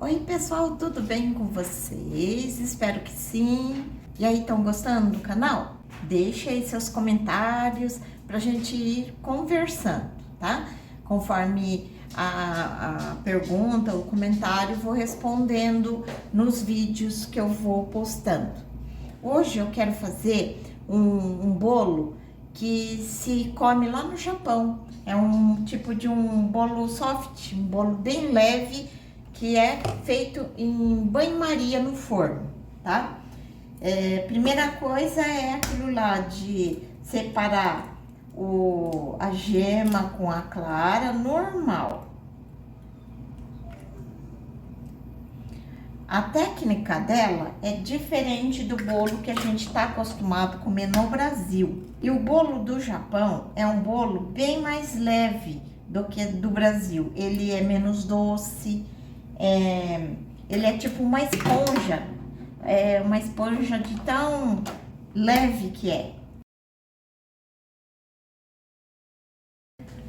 Oi pessoal, tudo bem com vocês? Espero que sim. E aí, estão gostando do canal? Deixe aí seus comentários pra gente ir conversando, tá? Conforme a pergunta, o comentário, vou respondendo nos vídeos que eu vou postando. Hoje eu quero fazer um bolo que se come lá no Japão. É um tipo de um bolo soft, um bolo bem leve, que é feito em banho-maria no forno, tá? Primeira coisa é aquilo lá de separar a gema com a clara normal. A técnica dela é diferente do bolo que a gente está acostumado a comer no Brasil. E o bolo do Japão é um bolo bem mais leve do que do Brasil. Ele é menos doce, ele é tipo uma esponja de tão leve que é.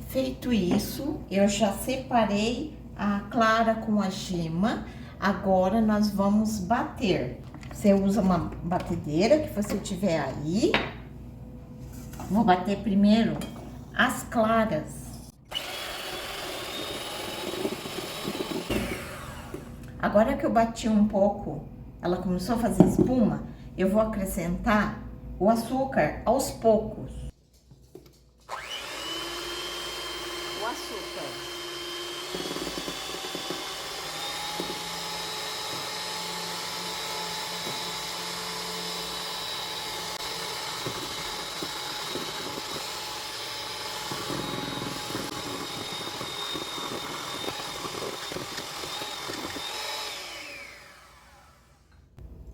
Feito isso, eu já separei a clara com a gema. Agora nós vamos bater. Você usa uma batedeira que você tiver aí. Vou bater primeiro as claras. Agora que eu bati um pouco, ela começou a fazer espuma, eu vou acrescentar o açúcar aos poucos. O açúcar.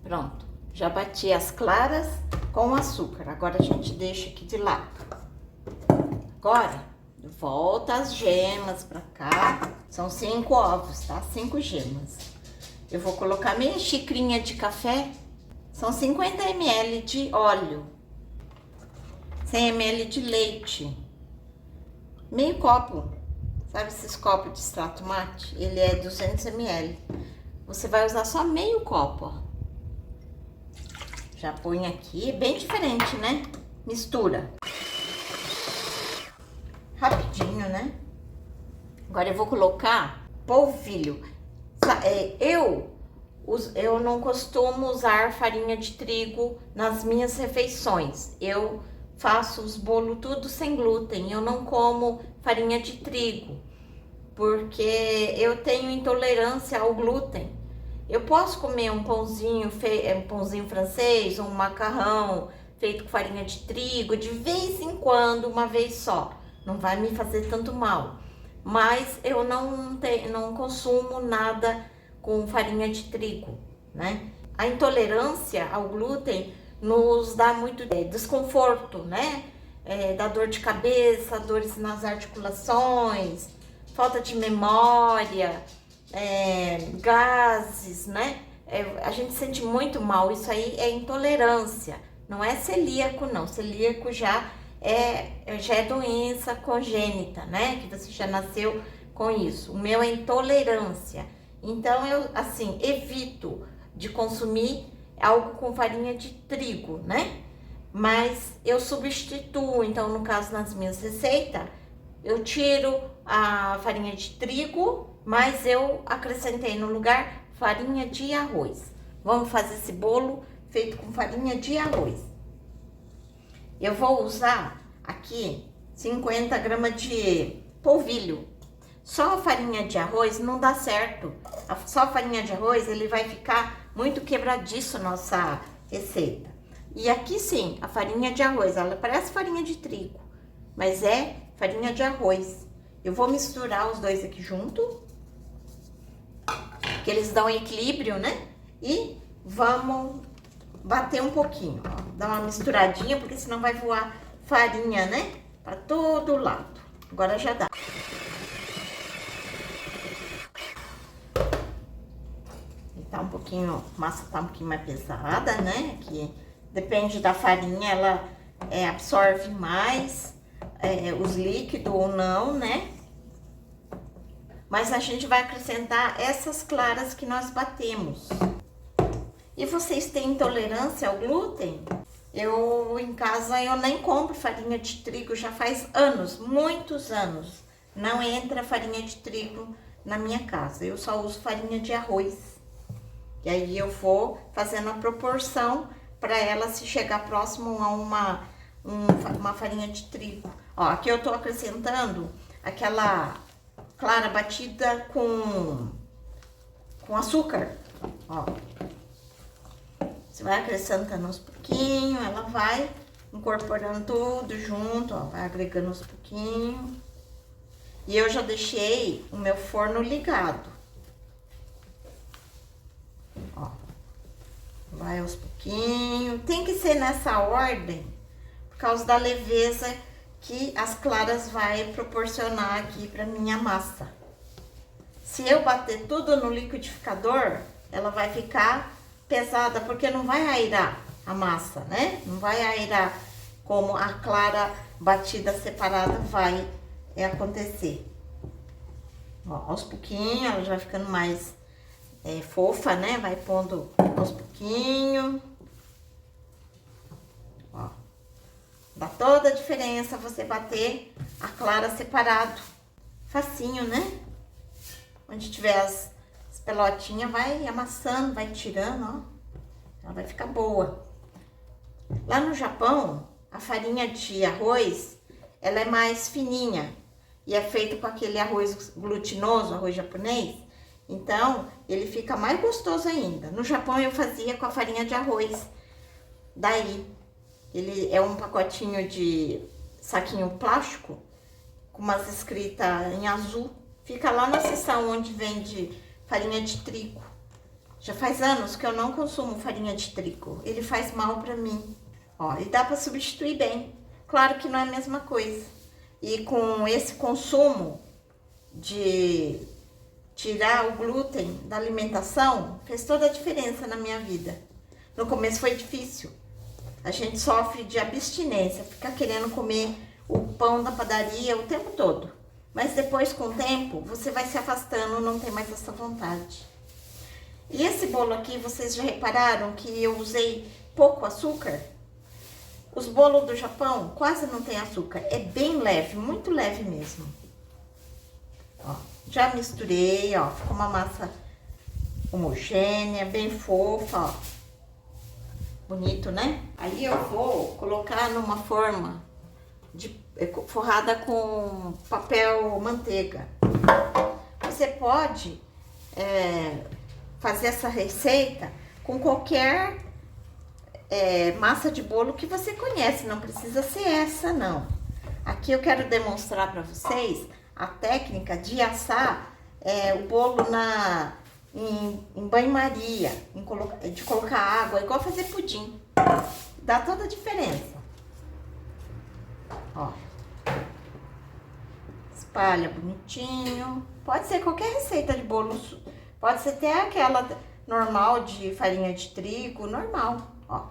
Pronto, já bati as claras com o açúcar. Agora a gente deixa aqui de lado. Agora, volta as gemas pra cá. São 5 ovos, tá? 5 gemas. Eu vou colocar meia xicrinha de café. São 50 ml de óleo. 100 ml de leite. Meio copo. Sabe esses copos de extrato mate? Ele é 200 ml. Você vai usar só meio copo, ó. Já põe aqui, bem diferente, né? Mistura. Rapidinho, né? Agora eu vou colocar polvilho. Eu não costumo usar farinha de trigo nas minhas refeições. Eu faço os bolos tudo sem glúten. Eu não como farinha de trigo, porque eu tenho intolerância ao glúten. Eu posso comer um pãozinho francês ou um macarrão feito com farinha de trigo de vez em quando, uma vez só. Não vai me fazer tanto mal. Mas eu não consumo nada com farinha de trigo, né? A intolerância ao glúten nos dá muito desconforto, né? Dá dor de cabeça, dores nas articulações, falta de memória, gases, né? A gente sente muito mal. Isso aí é intolerância, não é celíaco, não. Celíaco já é doença congênita, né? Que você já nasceu com isso. O meu é intolerância. Então eu, assim, evito de consumir algo com farinha de trigo, né? Mas eu substituo. Então, no caso, nas minhas receitas, eu tiro a farinha de trigo, mas eu acrescentei no lugar farinha de arroz. Vamos fazer esse bolo feito com farinha de arroz. Eu vou usar aqui 50 gramas de polvilho. Só a farinha de arroz não dá certo. Só a farinha de arroz, ele vai ficar muito quebradiço nossa receita. E aqui sim, a farinha de arroz, ela parece farinha de trigo, mas é farinha de arroz. Eu vou misturar os dois aqui junto, que eles dão equilíbrio, né? E vamos bater um pouquinho, ó. Dar uma misturadinha, porque senão vai voar farinha, né? Pra todo lado. Agora já dá. Tá um pouquinho, a massa tá um pouquinho mais pesada, né? Que depende da farinha, ela absorve mais os líquidos ou não, né? mas a gente vai acrescentar essas claras que nós batemos. E vocês têm intolerância ao glúten? Eu, em casa, eu nem compro farinha de trigo, já faz anos, muitos anos. Não entra farinha de trigo na minha casa, eu só uso farinha de arroz. E aí eu vou fazendo a proporção para ela se chegar próximo a uma farinha de trigo. Ó, aqui eu tô acrescentando aquela clara batida com açúcar, ó. Você vai acrescentando aos pouquinhos, ela vai incorporando tudo junto, ó, vai agregando aos pouquinhos. E eu já deixei o meu forno ligado. Ó, vai aos pouquinhos. Tem que ser nessa ordem, por causa da leveza que as claras vai proporcionar aqui pra minha massa. Se eu bater tudo no liquidificador, ela vai ficar pesada, porque não vai airar a massa, né? Não vai airar como a clara batida separada vai acontecer. Ó, aos pouquinhos, ela já vai ficando mais fofa, né? Vai pondo aos pouquinhos. Ó, dá toda a diferença você bater a clara separado. Facinho, né? Onde tiver as pelotinhas, vai amassando, vai tirando, ó. Ela vai ficar boa. Lá no Japão, a farinha de arroz, ela é mais fininha. E é feito com aquele arroz glutinoso, arroz japonês. Então, ele fica mais gostoso ainda. No Japão, eu fazia com a farinha de arroz. Daí, ele é um pacotinho de saquinho plástico, com umas escritas em azul. Fica lá na seção onde vende farinha de trigo. Já faz anos que eu não consumo farinha de trigo. Ele faz mal pra mim. Ó, e dá pra substituir bem. Claro que não é a mesma coisa. E com esse consumo de tirar o glúten da alimentação, fez toda a diferença na minha vida. No começo foi difícil. A gente sofre de abstinência, fica querendo comer o pão da padaria o tempo todo. Mas depois, com o tempo, você vai se afastando, não tem mais essa vontade. E esse bolo aqui, vocês já repararam que eu usei pouco açúcar? Os bolos do Japão quase não tem açúcar, é bem leve, muito leve mesmo. Ó, já misturei, ó, ficou uma massa homogênea, bem fofa, ó. Bonito, né? Aí eu vou colocar numa forma forrada com papel manteiga. Você pode fazer essa receita com qualquer massa de bolo que você conhece, não precisa ser essa, não. Aqui eu quero demonstrar para vocês a técnica de assar o bolo em banho-maria, de colocar água, igual fazer pudim. Dá toda a diferença. Ó. Espalha bonitinho. Pode ser qualquer receita de bolo, pode ser até aquela normal de farinha de trigo, normal, ó.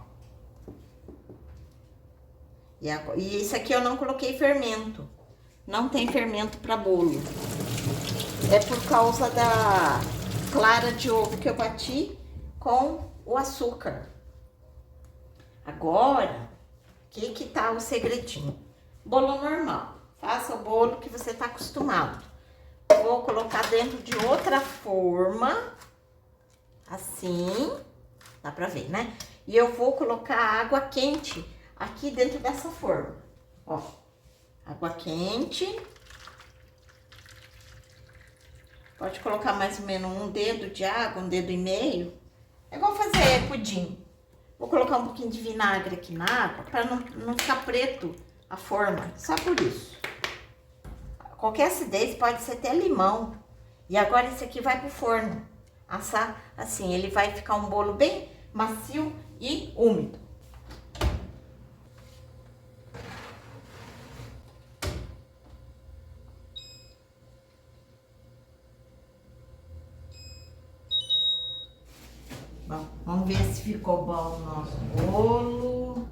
E isso aqui eu não coloquei fermento. Não tem fermento para bolo. É por causa da clara de ovo que eu bati com o açúcar. Agora, que tá o segredinho? Bolo normal. Faça o bolo que você tá acostumado. Vou colocar dentro de outra forma. Assim. Dá pra ver, né? E eu vou colocar água quente aqui dentro dessa forma. Ó. Água quente. Pode colocar mais ou menos um dedo de água, um dedo e meio. É igual fazer pudim. Vou colocar um pouquinho de vinagre aqui na água para não ficar preto a forma, só por isso. Qualquer acidez, pode ser até limão. E agora esse aqui vai pro forno. Assar assim, ele vai ficar um bolo bem macio e úmido. Bom, vamos ver se ficou bom o nosso bolo.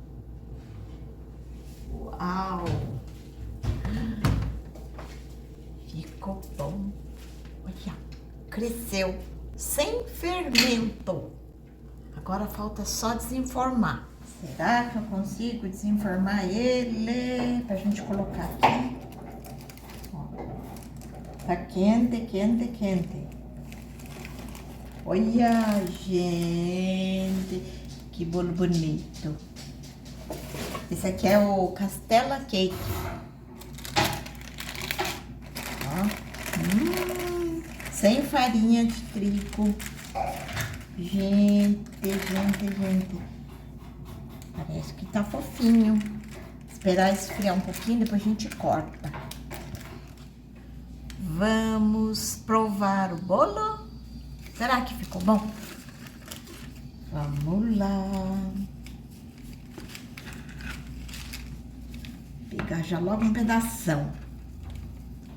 Uau! Ficou bom. cresceu sem fermento. Agora falta só desenformar. Será que eu consigo desenformar ele pra gente colocar aqui? Ó, tá quente, quente, quente. Olha, gente, que bolo bonito. Esse aqui é o Castella Cake. Ó, sem farinha de trigo. Gente. Parece que tá fofinho. Esperar esfriar um pouquinho, depois a gente corta. Vamos provar o bolo? Será que ficou bom? Vamos lá. Pegar já logo um pedação.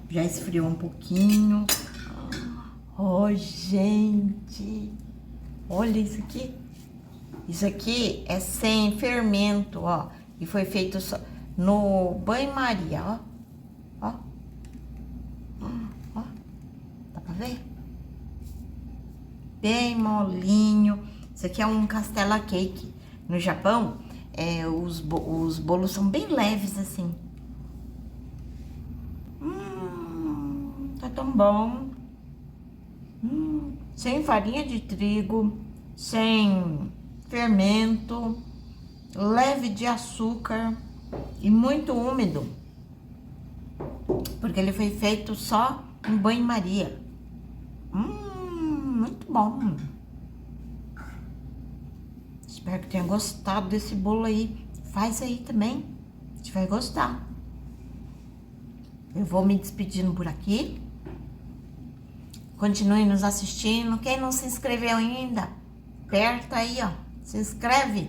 Já esfriou um pouquinho. Oh, gente. Olha isso aqui. Isso aqui é sem fermento, ó. E foi feito só no banho-maria, ó. Ó. Ó. Dá pra ver? Bem molinho. Isso aqui é um Castella Cake. No Japão, os bolos são bem leves, assim. Tá tão bom. Sem farinha de trigo, sem fermento, leve de açúcar e muito úmido, porque ele foi feito só em banho-maria. Muito bom. Espero que tenha gostado desse bolo aí. Faz aí também, você vai gostar. Eu vou me despedindo por aqui. Continue nos assistindo. Quem não se inscreveu ainda, aperta aí, ó. Se inscreve.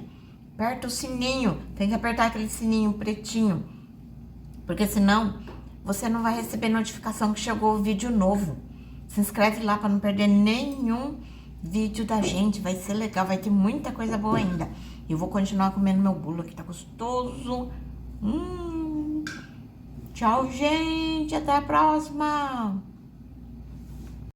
Aperta o sininho. Tem que apertar aquele sininho pretinho. Porque senão você não vai receber notificação que chegou o vídeo novo. Se inscreve lá para não perder nenhum vídeo da gente. Vai ser legal. Vai ter muita coisa boa ainda. Eu vou continuar comendo meu bolo aqui. Tá gostoso. Tchau, gente. Até a próxima.